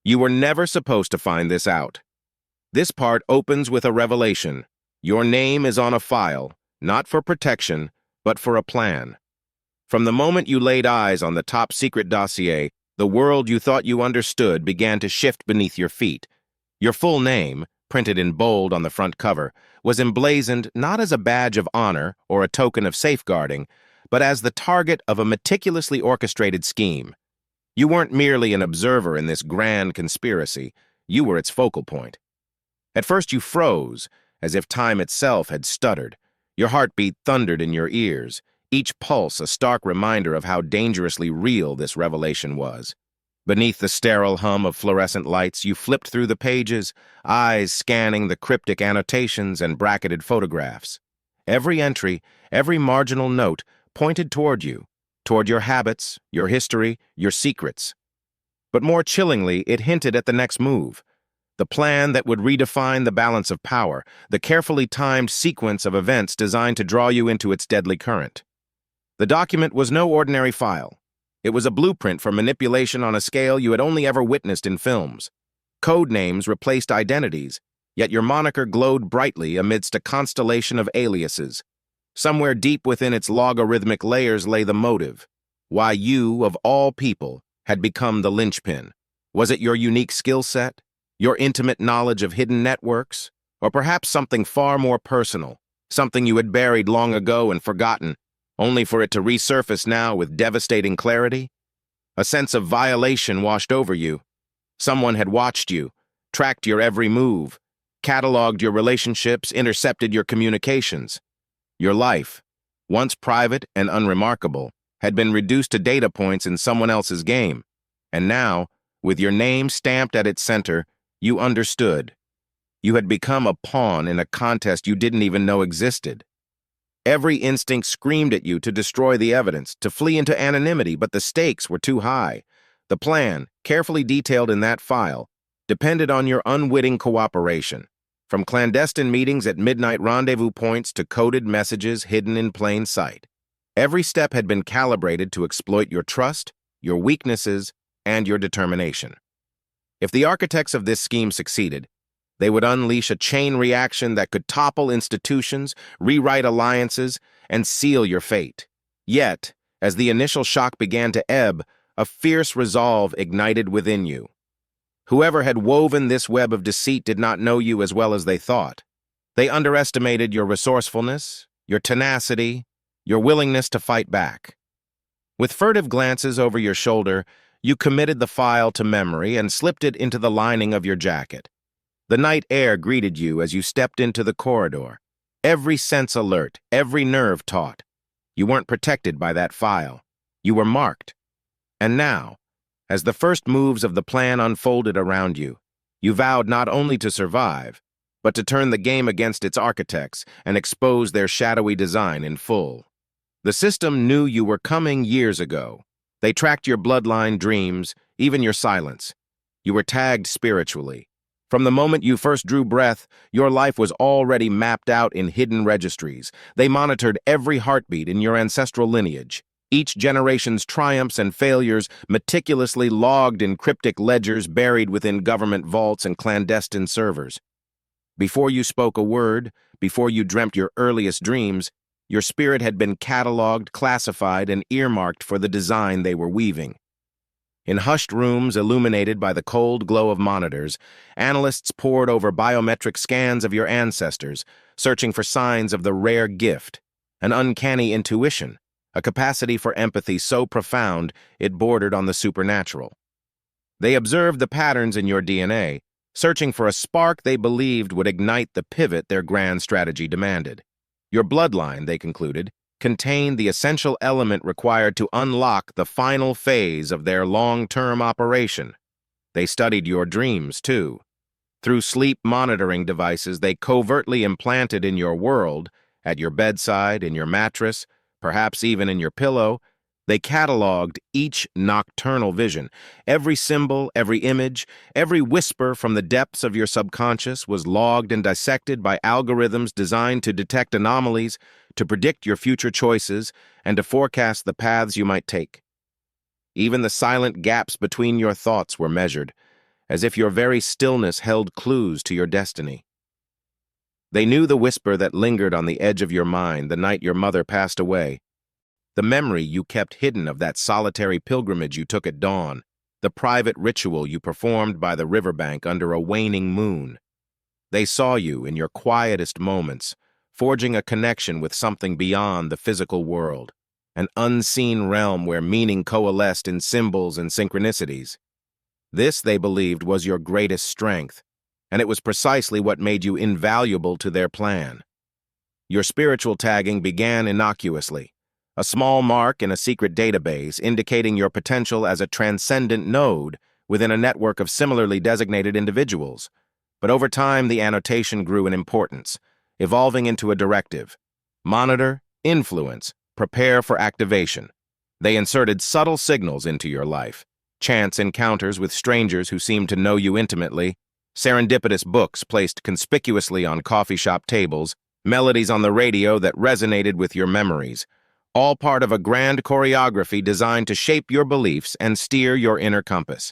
You were never supposed to find this out. This part opens with a revelation. Your name is on a file, not for protection, but for a plan. From the moment you laid eyes on the top-secret dossier, the world you thought you understood began to shift beneath your feet. Your full name, printed in bold on the front cover, was emblazoned not as a badge of honor or a token of safeguarding, but as the target of a meticulously orchestrated scheme. You weren't merely an observer in this grand conspiracy, you were its focal point. At first you froze, as if time itself had stuttered. Your heartbeat thundered in your ears, each pulse a stark reminder of how dangerously real this revelation was. Beneath the sterile hum of fluorescent lights, you flipped through the pages, eyes scanning the cryptic annotations and bracketed photographs. Every entry, every marginal note pointed toward you, toward your habits, your history, your secrets. But more chillingly, it hinted at the next move. The plan that would redefine the balance of power, the carefully timed sequence of events designed to draw you into its deadly current. The document was no ordinary file. It was a blueprint for manipulation on a scale you had only ever witnessed in films. Code names replaced identities, yet your moniker glowed brightly amidst a constellation of aliases. Somewhere deep within its logarithmic layers lay the motive. Why you, of all people, had become the linchpin. Was it your unique skill set? Your intimate knowledge of hidden networks? Or perhaps something far more personal, something you had buried long ago and forgotten, only for it to resurface now with devastating clarity? A sense of violation washed over you. Someone had watched you, tracked your every move, cataloged your relationships, intercepted your communications. Your life, once private and unremarkable, had been reduced to data points in someone else's game. And now, with your name stamped at its center, you understood. You had become a pawn in a contest you didn't even know existed. Every instinct screamed at you to destroy the evidence, to flee into anonymity, but the stakes were too high. The plan, carefully detailed in that file, depended on your unwitting cooperation. From clandestine meetings at midnight rendezvous points to coded messages hidden in plain sight. Every step had been calibrated to exploit your trust, your weaknesses, and your determination. If the architects of this scheme succeeded, they would unleash a chain reaction that could topple institutions, rewrite alliances, and seal your fate. Yet, as the initial shock began to ebb, a fierce resolve ignited within you. Whoever had woven this web of deceit did not know you as well as they thought. They underestimated your resourcefulness, your tenacity, your willingness to fight back. With furtive glances over your shoulder, you committed the file to memory and slipped it into the lining of your jacket. The night air greeted you as you stepped into the corridor, every sense alert, every nerve taut. You weren't protected by that file. You were marked. And now, as the first moves of the plan unfolded around you, you vowed not only to survive, but to turn the game against its architects and expose their shadowy design in full. The system knew you were coming years ago. They tracked your bloodline dreams, even your silence. You were tagged spiritually. From the moment you first drew breath, your life was already mapped out in hidden registries. They monitored every heartbeat in your ancestral lineage, each generation's triumphs and failures meticulously logged in cryptic ledgers buried within government vaults and clandestine servers. Before you spoke a word, before you dreamt your earliest dreams, your spirit had been cataloged, classified, and earmarked for the design they were weaving. In hushed rooms illuminated by the cold glow of monitors, analysts pored over biometric scans of your ancestors, searching for signs of the rare gift, an uncanny intuition, a capacity for empathy so profound it bordered on the supernatural. They observed the patterns in your DNA, searching for a spark they believed would ignite the pivot their grand strategy demanded. Your bloodline, they concluded, contained the essential element required to unlock the final phase of their long-term operation. They studied your dreams, too. Through sleep monitoring devices they covertly implanted in your world, at your bedside, in your mattress, perhaps even in your pillow, they cataloged each nocturnal vision. Every symbol, every image, every whisper from the depths of your subconscious was logged and dissected by algorithms designed to detect anomalies, to predict your future choices, and to forecast the paths you might take. Even the silent gaps between your thoughts were measured, as if your very stillness held clues to your destiny. They knew the whisper that lingered on the edge of your mind the night your mother passed away, the memory you kept hidden of that solitary pilgrimage you took at dawn, the private ritual you performed by the riverbank under a waning moon. They saw you in your quietest moments, forging a connection with something beyond the physical world, an unseen realm where meaning coalesced in symbols and synchronicities. This, they believed, was your greatest strength, and it was precisely what made you invaluable to their plan. Your spiritual tagging began innocuously, a small mark in a secret database indicating your potential as a transcendent node within a network of similarly designated individuals. But over time, the annotation grew in importance, evolving into a directive. Monitor, influence, prepare for activation. They inserted subtle signals into your life, chance encounters with strangers who seemed to know you intimately, serendipitous books placed conspicuously on coffee shop tables, melodies on the radio that resonated with your memories, all part of a grand choreography designed to shape your beliefs and steer your inner compass.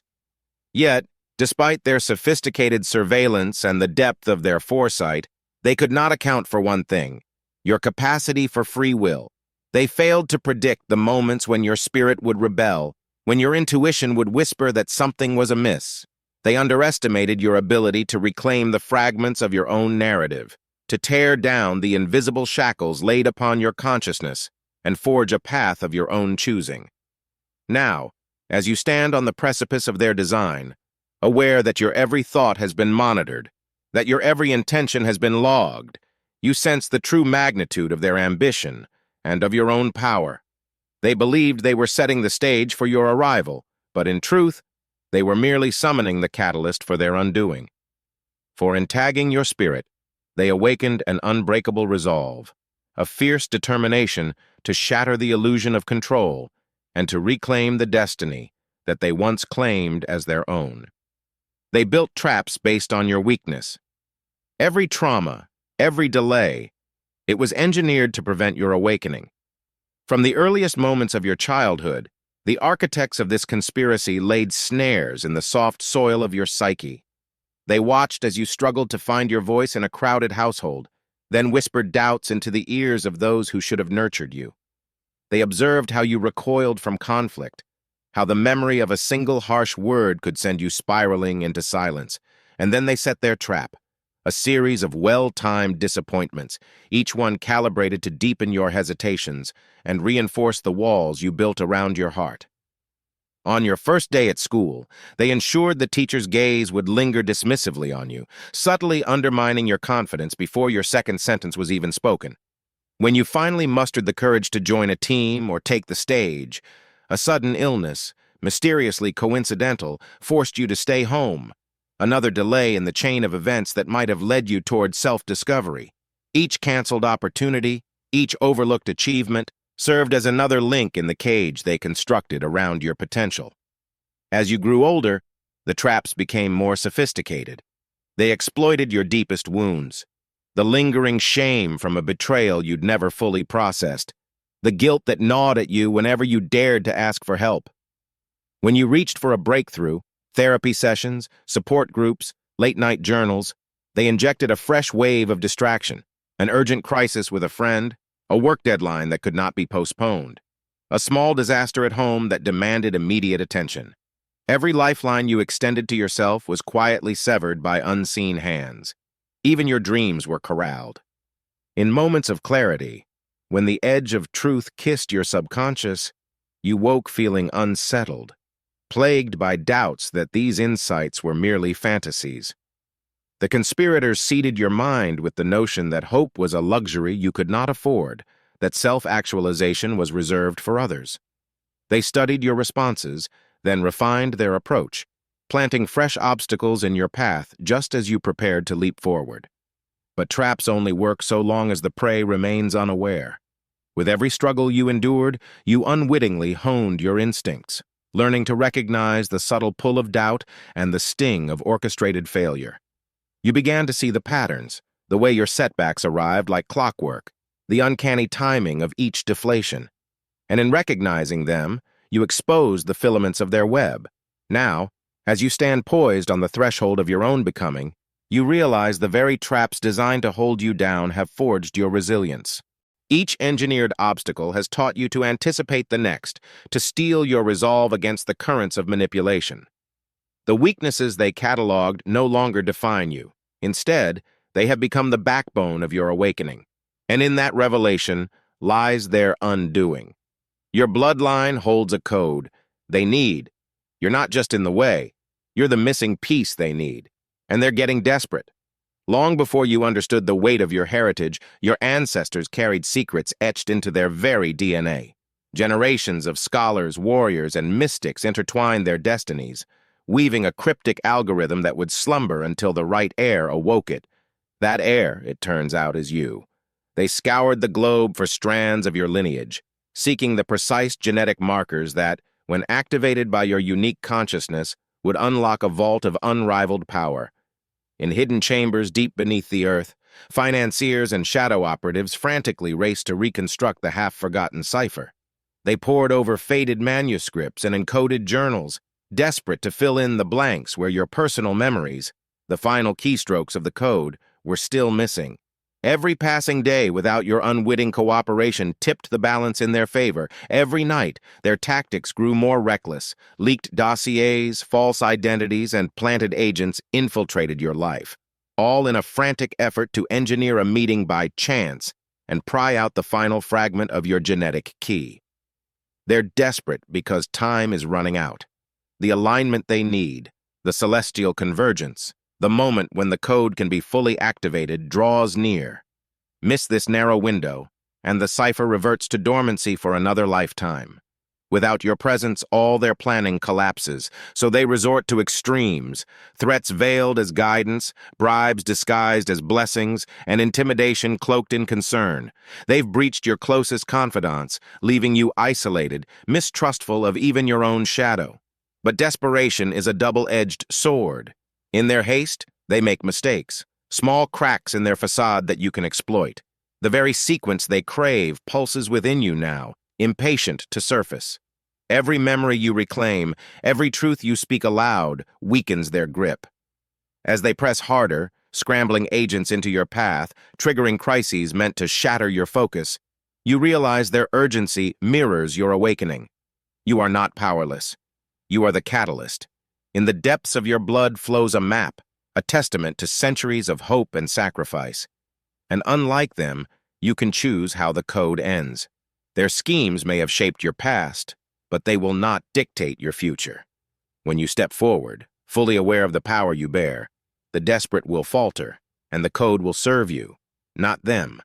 Yet, despite their sophisticated surveillance and the depth of their foresight, they could not account for one thing: your capacity for free will. They failed to predict the moments when your spirit would rebel, when your intuition would whisper that something was amiss. They underestimated your ability to reclaim the fragments of your own narrative, to tear down the invisible shackles laid upon your consciousness, and forge a path of your own choosing. Now, as you stand on the precipice of their design, aware that your every thought has been monitored, that your every intention has been logged, you sense the true magnitude of their ambition and of your own power. They believed they were setting the stage for your arrival, but in truth, they were merely summoning the catalyst for their undoing. For in tagging your spirit, they awakened an unbreakable resolve, a fierce determination to shatter the illusion of control and to reclaim the destiny that they once claimed as their own. They built traps based on your weakness. Every trauma, every delay, it was engineered to prevent your awakening. From the earliest moments of your childhood, the architects of this conspiracy laid snares in the soft soil of your psyche. They watched as you struggled to find your voice in a crowded household, then whispered doubts into the ears of those who should have nurtured you. They observed how you recoiled from conflict, how the memory of a single harsh word could send you spiraling into silence, and then they set their trap, a series of well-timed disappointments, each one calibrated to deepen your hesitations and reinforce the walls you built around your heart. On your first day at school, they ensured the teacher's gaze would linger dismissively on you, subtly undermining your confidence before your second sentence was even spoken. When you finally mustered the courage to join a team or take the stage, a sudden illness, mysteriously coincidental, forced you to stay home. Another delay in the chain of events that might have led you toward self-discovery. Each canceled opportunity, each overlooked achievement, served as another link in the cage they constructed around your potential. As you grew older, the traps became more sophisticated. They exploited your deepest wounds, the lingering shame from a betrayal you'd never fully processed, the guilt that gnawed at you whenever you dared to ask for help. When you reached for a breakthrough, therapy sessions, support groups, late-night journals, they injected a fresh wave of distraction, an urgent crisis with a friend, a work deadline that could not be postponed, a small disaster at home that demanded immediate attention. Every lifeline you extended to yourself was quietly severed by unseen hands. Even your dreams were corralled. In moments of clarity, when the edge of truth kissed your subconscious, you woke feeling unsettled, plagued by doubts that these insights were merely fantasies. The conspirators seeded your mind with the notion that hope was a luxury you could not afford, that self-actualization was reserved for others. They studied your responses, then refined their approach, planting fresh obstacles in your path just as you prepared to leap forward. But traps only work so long as the prey remains unaware. With every struggle you endured, you unwittingly honed your instincts, learning to recognize the subtle pull of doubt and the sting of orchestrated failure. You began to see the patterns, the way your setbacks arrived like clockwork, the uncanny timing of each deflation. And in recognizing them, you exposed the filaments of their web. Now, As you stand poised on the threshold of your own becoming, you realize the very traps designed to hold you down have forged your resilience. Each engineered obstacle has taught you to anticipate the next, to steel your resolve against the currents of manipulation. The weaknesses they cataloged no longer define you. Instead, they have become the backbone of your awakening. And in that revelation lies their undoing. Your bloodline holds a code they need. You're not just in the way, you're the missing piece they need. And they're getting desperate. Long before you understood the weight of your heritage, your ancestors carried secrets etched into their very DNA. Generations of scholars, warriors, and mystics intertwined their destinies, weaving a cryptic algorithm that would slumber until the right heir awoke it. That heir, it turns out, is you. They scoured the globe for strands of your lineage, seeking the precise genetic markers that, when activated by your unique consciousness, would unlock a vault of unrivaled power. In hidden chambers deep beneath the earth, financiers and shadow operatives frantically raced to reconstruct the half-forgotten cipher. They pored over faded manuscripts and encoded journals, desperate to fill in the blanks where your personal memories, the final keystrokes of the code, were still missing. Every passing day without your unwitting cooperation tipped the balance in their favor. Every night, their tactics grew more reckless. Leaked dossiers, false identities, and planted agents infiltrated your life, all in a frantic effort to engineer a meeting by chance and pry out the final fragment of your genetic key. They're desperate because time is running out. The alignment they need, the celestial convergence, the moment when the code can be fully activated draws near. Miss this narrow window, and the cipher reverts to dormancy for another lifetime. Without your presence, all their planning collapses, so they resort to extremes, threats veiled as guidance, bribes disguised as blessings, and intimidation cloaked in concern. They've breached your closest confidants, leaving you isolated, mistrustful of even your own shadow. But desperation is a double-edged sword. In their haste, they make mistakes, small cracks in their facade that you can exploit. The very sequence they crave pulses within you now, impatient to surface. Every memory you reclaim, every truth you speak aloud, weakens their grip. As they press harder, scrambling agents into your path, triggering crises meant to shatter your focus, you realize their urgency mirrors your awakening. You are not powerless. You are the catalyst. In the depths of your blood flows a map, a testament to centuries of hope and sacrifice. And unlike them, you can choose how the code ends. Their schemes may have shaped your past, but they will not dictate your future. When you step forward, fully aware of the power you bear, the desperate will falter, and the code will serve you, not them.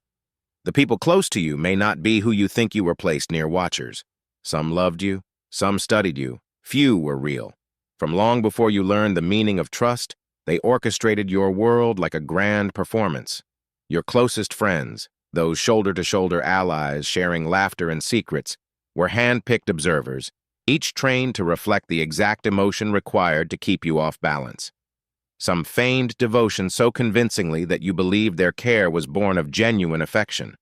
The people close to you may not be who you think you were placed near watchers. Some loved you, some studied you, few were real. From long before you learned the meaning of trust, they orchestrated your world like a grand performance. Your closest friends, those shoulder-to-shoulder allies sharing laughter and secrets, were hand-picked observers, each trained to reflect the exact emotion required to keep you off balance. Some feigned devotion so convincingly that you believed their care was born of genuine affection.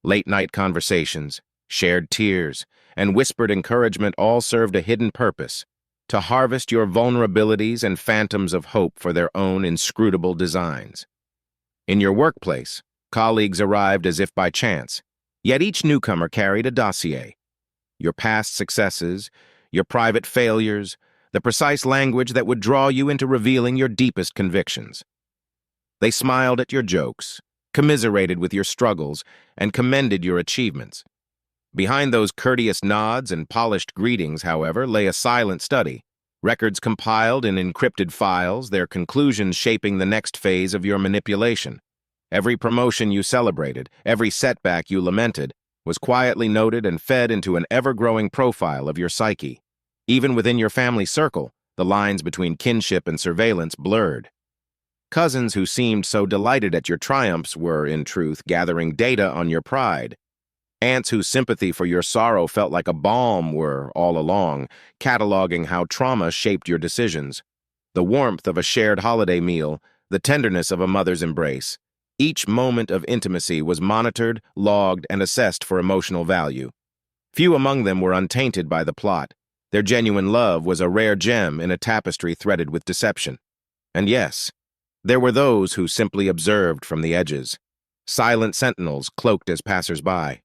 Late-night conversations, shared tears, and whispered encouragement all served a hidden purpose: to harvest your vulnerabilities and phantoms of hope for their own inscrutable designs. In your workplace, colleagues arrived as if by chance, yet each newcomer carried a dossier. Your past successes, your private failures, the precise language that would draw you into revealing your deepest convictions. They smiled at your jokes, commiserated with your struggles, and commended your achievements. Behind those courteous nods and polished greetings, however, lay a silent study, records compiled in encrypted files, their conclusions shaping the next phase of your manipulation. Every promotion you celebrated, every setback you lamented, was quietly noted and fed into an ever-growing profile of your psyche. Even within your family circle, the lines between kinship and surveillance blurred. Cousins who seemed so delighted at your triumphs were, in truth, gathering data on your pride. Aunts whose sympathy for your sorrow felt like a balm were, all along, cataloging how trauma shaped your decisions. The warmth of a shared holiday meal, the tenderness of a mother's embrace. Each moment of intimacy was monitored, logged, and assessed for emotional value. Few among them were untainted by the plot. Their genuine love was a rare gem in a tapestry threaded with deception. And yes, there were those who simply observed from the edges, silent sentinels cloaked as passers-by.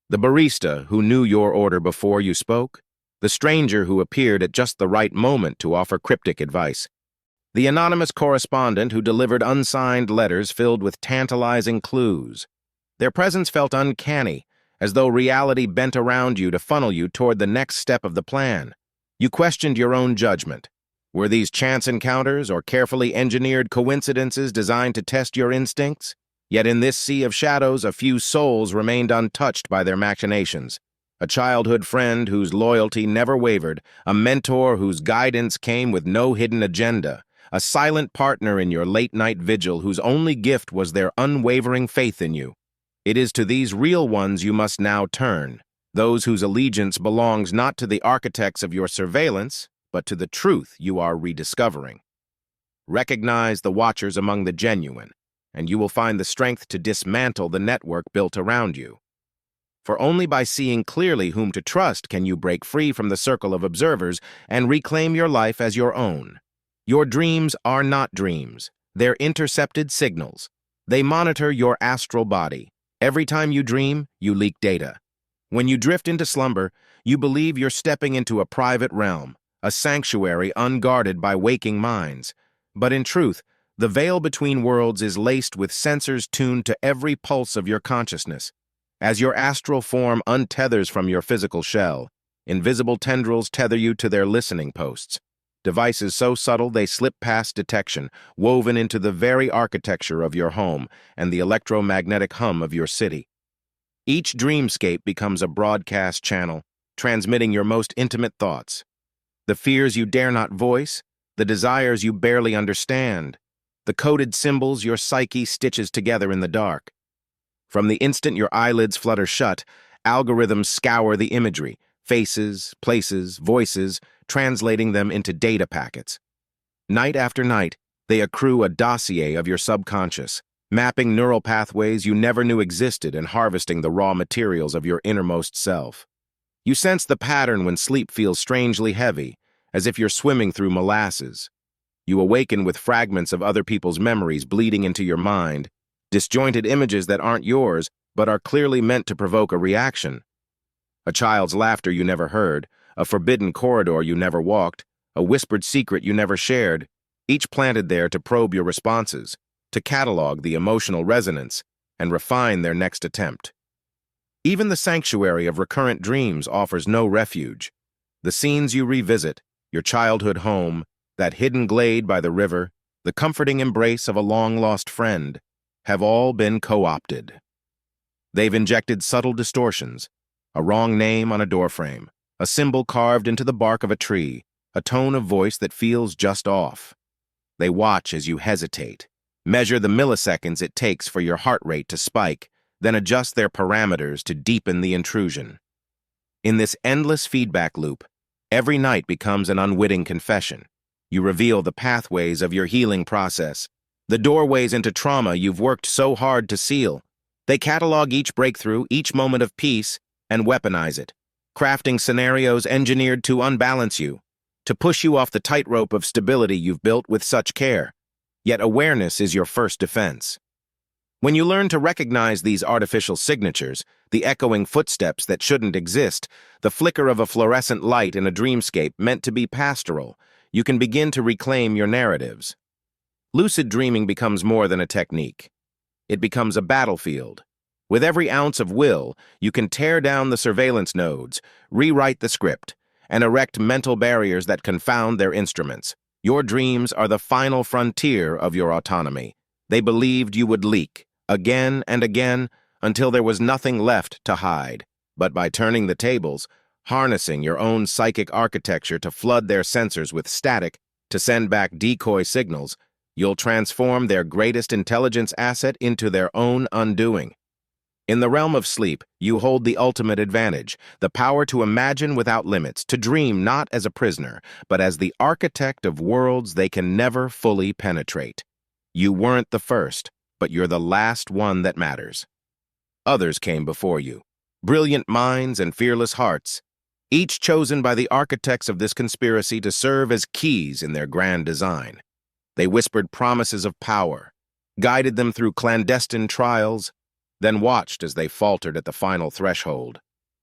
The barista who knew your order before you spoke, the stranger who appeared at just the right moment to offer cryptic advice, the anonymous correspondent who delivered unsigned letters filled with tantalizing clues. Their presence felt uncanny, as though reality bent around you to funnel you toward the next step of the plan. You questioned your own judgment. Were these chance encounters or carefully engineered coincidences designed to test your instincts? Yet in this sea of shadows, a few souls remained untouched by their machinations. A childhood friend whose loyalty never wavered, a mentor whose guidance came with no hidden agenda, a silent partner in your late-night vigil whose only gift was their unwavering faith in you. It is to these real ones you must now turn, those whose allegiance belongs not to the architects of your surveillance, but to the truth you are rediscovering. Recognize the watchers among the genuine, and you will find the strength to dismantle the network built around you. For only by seeing clearly whom to trust can you break free from the circle of observers and reclaim your life as your own. Your dreams are not dreams. They're intercepted signals. They monitor your astral body. Every time you dream, you leak data. When you drift into slumber, you believe you're stepping into a private realm, a sanctuary unguarded by waking minds. But in truth, the veil between worlds is laced with sensors tuned to every pulse of your consciousness. As your astral form untethers from your physical shell, invisible tendrils tether you to their listening posts. Devices so subtle they slip past detection, woven into the very architecture of your home and the electromagnetic hum of your city. Each dreamscape becomes a broadcast channel, transmitting your most intimate thoughts. The fears you dare not voice, the desires you barely understand, the coded symbols your psyche stitches together in the dark. From the instant your eyelids flutter shut, algorithms scour the imagery, faces, places, voices, translating them into data packets. Night after night, they accrue a dossier of your subconscious, mapping neural pathways you never knew existed and harvesting the raw materials of your innermost self. You sense the pattern when sleep feels strangely heavy, as if you're swimming through molasses. You awaken with fragments of other people's memories bleeding into your mind, disjointed images that aren't yours but are clearly meant to provoke a reaction. A child's laughter you never heard, a forbidden corridor you never walked, a whispered secret you never shared, each planted there to probe your responses, to catalog the emotional resonance, and refine their next attempt. Even the sanctuary of recurrent dreams offers no refuge. The scenes you revisit, your childhood home, that hidden glade by the river, the comforting embrace of a long-lost friend, have all been co-opted. They've injected subtle distortions, a wrong name on a doorframe, a symbol carved into the bark of a tree, a tone of voice that feels just off. They watch as you hesitate, measure the milliseconds it takes for your heart rate to spike, then adjust their parameters to deepen the intrusion. In this endless feedback loop, every night becomes an unwitting confession. You reveal the pathways of your healing process, the doorways into trauma you've worked so hard to seal. They catalog each breakthrough, each moment of peace, and weaponize it, crafting scenarios engineered to unbalance you, to push you off the tightrope of stability you've built with such care. Yet awareness is your first defense. When you learn to recognize these artificial signatures, the echoing footsteps that shouldn't exist, the flicker of a fluorescent light in a dreamscape meant to be pastoral, you can begin to reclaim your narratives. Lucid dreaming becomes more than a technique. It becomes a battlefield. With every ounce of will, you can tear down the surveillance nodes, rewrite the script, and erect mental barriers that confound their instruments. Your dreams are the final frontier of your autonomy. They believed you would leak, again and again, until there was nothing left to hide. But by turning the tables, harnessing your own psychic architecture to flood their sensors with static, to send back decoy signals, you'll transform their greatest intelligence asset into their own undoing. In the realm of sleep, you hold the ultimate advantage, the power to imagine without limits, to dream not as a prisoner, but as the architect of worlds they can never fully penetrate. You weren't the first, but you're the last one that matters. Others came before you, brilliant minds and fearless hearts. each chosen by the architects of this conspiracy to serve as keys in their grand design. They whispered promises of power, guided them through clandestine trials, then watched as they faltered at the final threshold.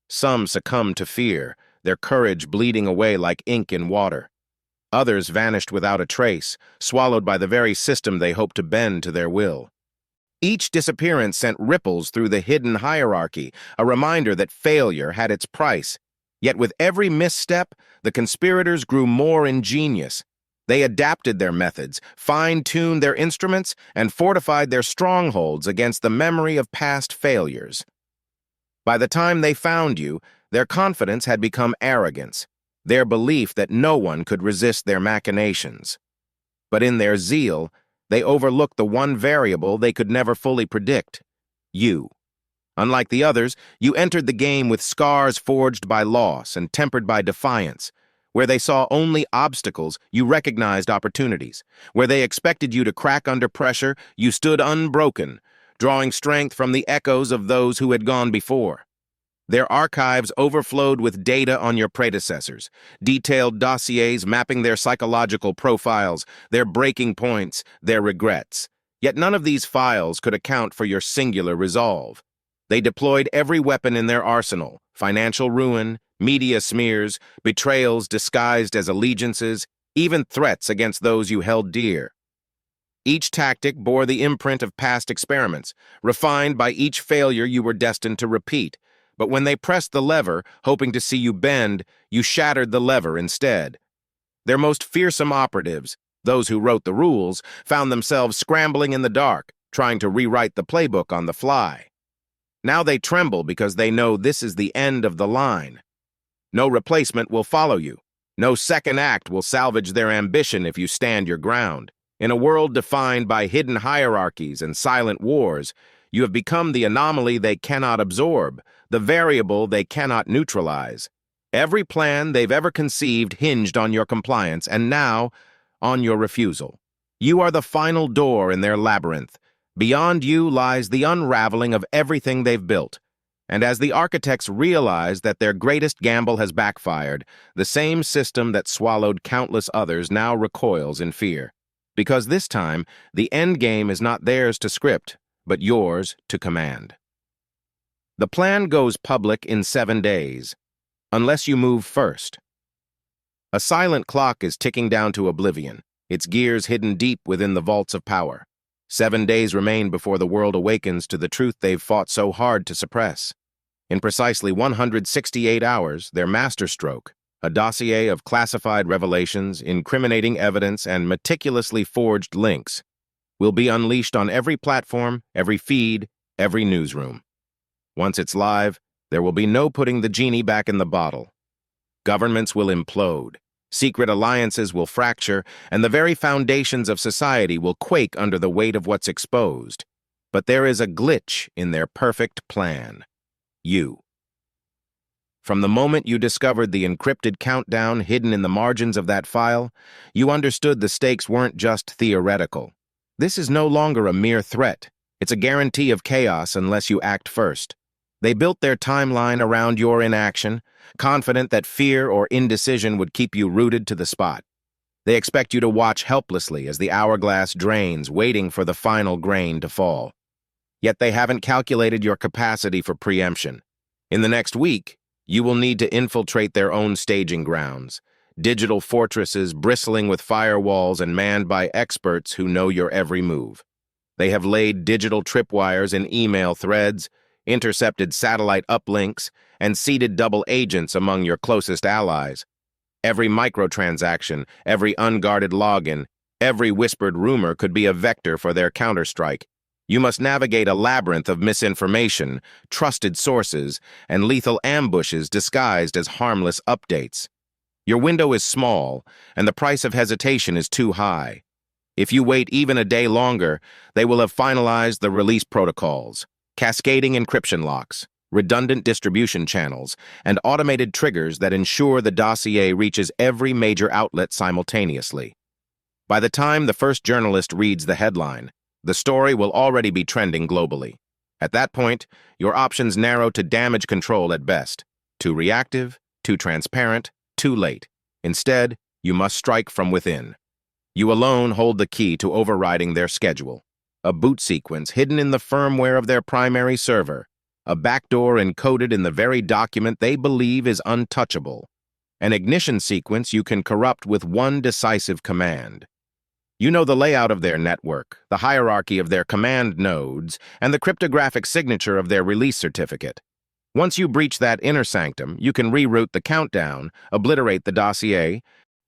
Some succumbed to fear, their courage bleeding away like ink in water. Others vanished without a trace, swallowed by the very system they hoped to bend to their will. Each disappearance sent ripples through the hidden hierarchy, a reminder that failure had its price. Yet with every misstep, the conspirators grew more ingenious. They adapted their methods, fine-tuned their instruments, and fortified their strongholds against the memory of past failures. By the time they found you, their confidence had become arrogance, their belief that no one could resist their machinations. But in their zeal, they overlooked the one variable they could never fully predict: you. Unlike the others, you entered the game with scars forged by loss and tempered by defiance. Where they saw only obstacles, you recognized opportunities. Where they expected you to crack under pressure, you stood unbroken, drawing strength from the echoes of those who had gone before. Their archives overflowed with data on your predecessors, detailed dossiers mapping their psychological profiles, their breaking points, their regrets. Yet none of these files could account for your singular resolve. They deployed every weapon in their arsenal: financial ruin, media smears, betrayals disguised as allegiances, even threats against those you held dear. Each tactic bore the imprint of past experiments, refined by each failure you were destined to repeat. But when they pressed the lever, hoping to see you bend, you shattered the lever instead. Their most fearsome operatives, those who wrote the rules, found themselves scrambling in the dark, trying to rewrite the playbook on the fly. Now they tremble because they know this is the end of the line. No replacement will follow you. No second act will salvage their ambition if you stand your ground. In a world defined by hidden hierarchies and silent wars, you have become the anomaly they cannot absorb, the variable they cannot neutralize. Every plan they've ever conceived hinged on your compliance, and now on your refusal. You are the final door in their labyrinth. Beyond you lies the unraveling of everything they've built. And as the architects realize that their greatest gamble has backfired, the same system that swallowed countless others now recoils in fear. Because this time, the end game is not theirs to script, but yours to command. The plan goes public in 7 days, unless you move first. A silent clock is ticking down to oblivion, its gears hidden deep within the vaults of power. 7 days remain before the world awakens to the truth they've fought so hard to suppress. In precisely 168 hours, their masterstroke, a dossier of classified revelations, incriminating evidence, and meticulously forged links, will be unleashed on every platform, every feed, every newsroom. Once it's live, there will be no putting the genie back in the bottle. Governments will implode, secret alliances will fracture, and the very foundations of society will quake under the weight of what's exposed. But there is a glitch in their perfect plan: you. From the moment you discovered the encrypted countdown hidden in the margins of that file, you understood the stakes weren't just theoretical. This is no longer a mere threat. It's a guarantee of chaos unless you act first. They built their timeline around your inaction, confident that fear or indecision would keep you rooted to the spot. They expect you to watch helplessly as the hourglass drains, waiting for the final grain to fall. Yet they haven't calculated your capacity for preemption. In the next week, you will need to infiltrate their own staging grounds, digital fortresses bristling with firewalls and manned by experts who know your every move. They have laid digital tripwires in email threads, intercepted satellite uplinks, and seeded double agents among your closest allies. Every microtransaction, every unguarded login, every whispered rumor could be a vector for their counterstrike. You must navigate a labyrinth of misinformation, trusted sources, and lethal ambushes disguised as harmless updates. Your window is small, and the price of hesitation is too high. If you wait even a day longer, they will have finalized the release protocols, cascading encryption locks, redundant distribution channels, and automated triggers that ensure the dossier reaches every major outlet simultaneously. By the time the first journalist reads the headline, the story will already be trending globally. At that point, your options narrow to damage control at best, too reactive, too Too transparent, too late. Instead, you must strike from within. You alone hold the key to overriding their schedule. A boot sequence hidden in the firmware of their primary server. A backdoor encoded in the very document they believe is untouchable. An ignition sequence you can corrupt with one decisive command. You know the layout of their network, the hierarchy of their command nodes, and the cryptographic signature of their release certificate. Once you breach that inner sanctum, you can reroute the countdown, obliterate the dossier,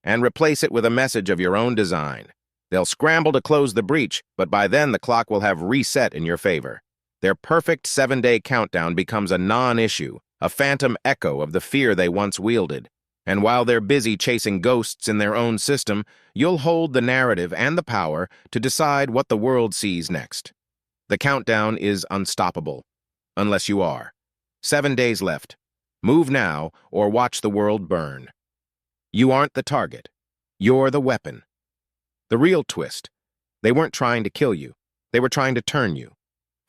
and replace it with a message of your own design. They'll scramble to close the breach, but by then the clock will have reset in your favor. Their perfect 7-day countdown becomes a non-issue, a phantom echo of the fear they once wielded. And while they're busy chasing ghosts in their own system, you'll hold the narrative and the power to decide what the world sees next. The countdown is unstoppable, unless you are. 7 days left. Move now or watch the world burn. You aren't the target. You're the weapon. The real twist: they weren't trying to kill you. They were trying to turn you.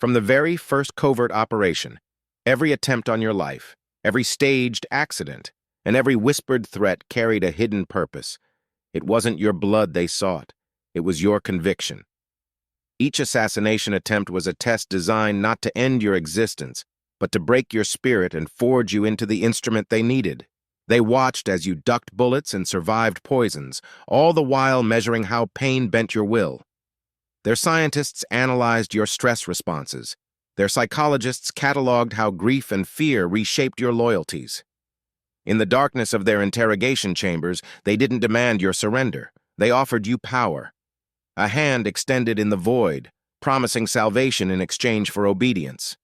From the very first covert operation, every attempt on your life, every staged accident, and every whispered threat carried a hidden purpose. It wasn't your blood they sought. It was your conviction. Each assassination attempt was a test designed not to end your existence, but to break your spirit and forge you into the instrument they needed. They watched as you ducked bullets and survived poisons, all the while measuring how pain bent your will. Their scientists analyzed your stress responses. Their psychologists cataloged how grief and fear reshaped your loyalties. In the darkness of their interrogation chambers, they didn't demand your surrender. They offered you power. A hand extended in the void, promising salvation in exchange for obedience.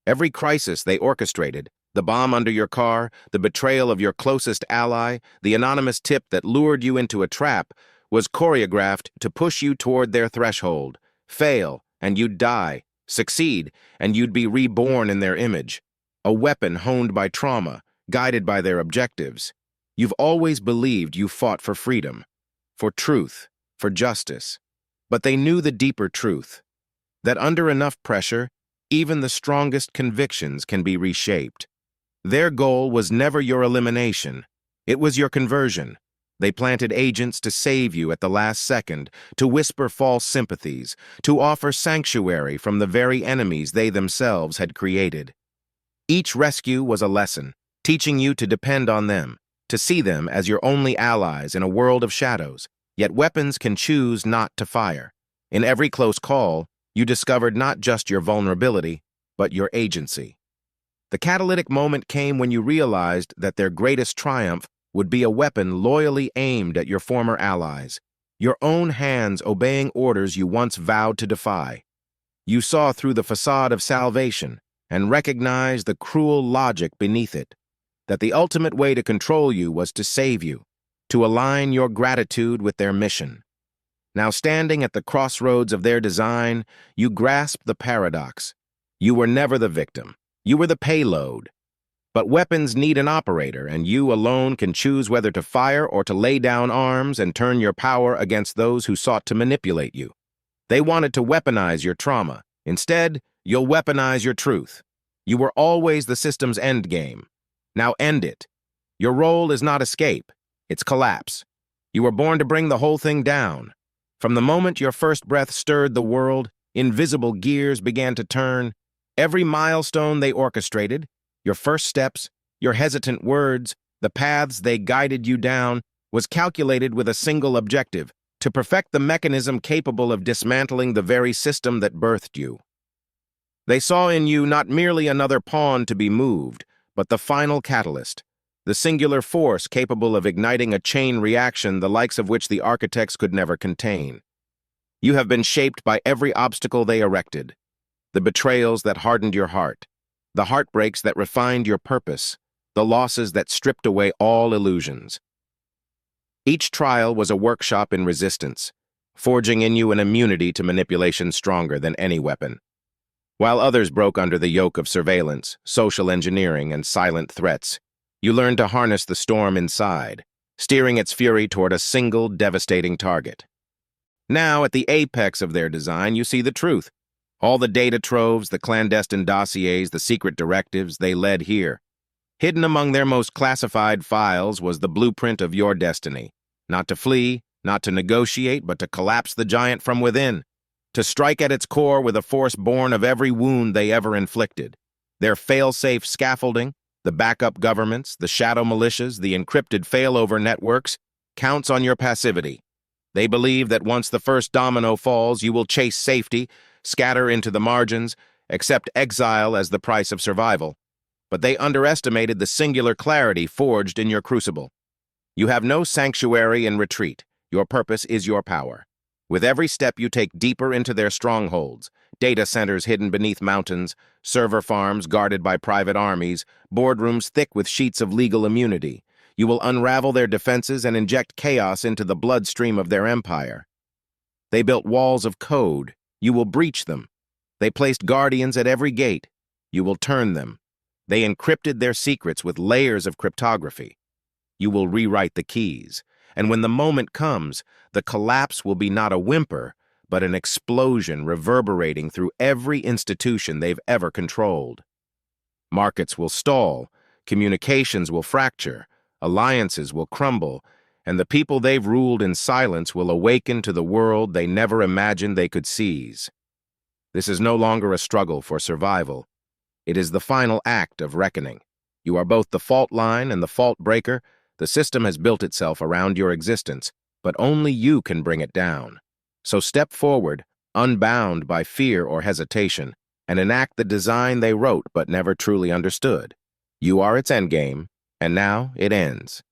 Every crisis they orchestrated, the bomb under your car, the betrayal of your closest ally, the anonymous tip that lured you into a trap, was choreographed to push you toward their threshold. Fail, and you'd die. Succeed, and you'd be reborn in their image. A weapon honed by trauma, guided by their objectives. You've always believed you fought for freedom, for truth, for justice. But they knew the deeper truth, that under enough pressure, even the strongest convictions can be reshaped. Their goal was never your elimination. It was your conversion. They planted agents to save you at the last second, to whisper false sympathies, to offer sanctuary from the very enemies they themselves had created. Each rescue was a lesson, teaching you to depend on them, to see them as your only allies in a world of shadows. Yet weapons can choose not to fire. In every close call, you discovered not just your vulnerability, but your agency. The catalytic moment came when you realized that their greatest triumph would be a weapon loyally aimed at your former allies, your own hands obeying orders you once vowed to defy. You saw through the facade of salvation and recognized the cruel logic beneath it, that the ultimate way to control you was to save you, to align your gratitude with their mission. Now, standing at the crossroads of their design, you grasped the paradox. You were never the victim. You were the payload. But weapons need an operator, and you alone can choose whether to fire or to lay down arms and turn your power against those who sought to manipulate you. They wanted to weaponize your trauma. Instead, you'll weaponize your truth. You were always the system's endgame. Now end it. Your role is not escape. It's collapse. You were born to bring the whole thing down. From the moment your first breath stirred the world, invisible gears began to turn. Every milestone they orchestrated, your first steps, your hesitant words, the paths they guided you down, was calculated with a single objective: to perfect the mechanism capable of dismantling the very system that birthed you. They saw in you not merely another pawn to be moved, but the final catalyst, the singular force capable of igniting a chain reaction the likes of which the architects could never contain. You have been shaped by every obstacle they erected, the betrayals that hardened your heart, the heartbreaks that refined your purpose, the losses that stripped away all illusions. Each trial was a workshop in resistance, forging in you an immunity to manipulation stronger than any weapon. While others broke under the yoke of surveillance, social engineering, and silent threats, you learned to harness the storm inside, steering its fury toward a single devastating target. Now, at the apex of their design, you see the truth. All the data troves, the clandestine dossiers, the secret directives, they led here. Hidden among their most classified files was the blueprint of your destiny. Not to flee, not to negotiate, but to collapse the giant from within. To strike at its core with a force born of every wound they ever inflicted. Their fail-safe scaffolding, the backup governments, the shadow militias, the encrypted failover networks, counts on your passivity. They believe that once the first domino falls, you will chase safety, scatter into the margins, accept exile as the price of survival. But they underestimated the singular clarity forged in your crucible. You have no sanctuary in retreat. Your purpose is your power. With every step you take deeper into their strongholds, data centers hidden beneath mountains, server farms guarded by private armies, boardrooms thick with sheets of legal immunity, you will unravel their defenses and inject chaos into the bloodstream of their empire. They built walls of code. You will breach them. They placed guardians at every gate. You will turn them. They encrypted their secrets with layers of cryptography. You will rewrite the keys. And when the moment comes, the collapse will be not a whimper, but an explosion reverberating through every institution they've ever controlled. Markets will stall, communications will fracture, alliances will crumble, and the people they've ruled in silence will awaken to the world they never imagined they could seize. This is no longer a struggle for survival. It is the final act of reckoning. You are both the fault line and the fault breaker. The system has built itself around your existence, but only you can bring it down. So step forward, unbound by fear or hesitation, and enact the design they wrote but never truly understood. You are its endgame, and now it ends.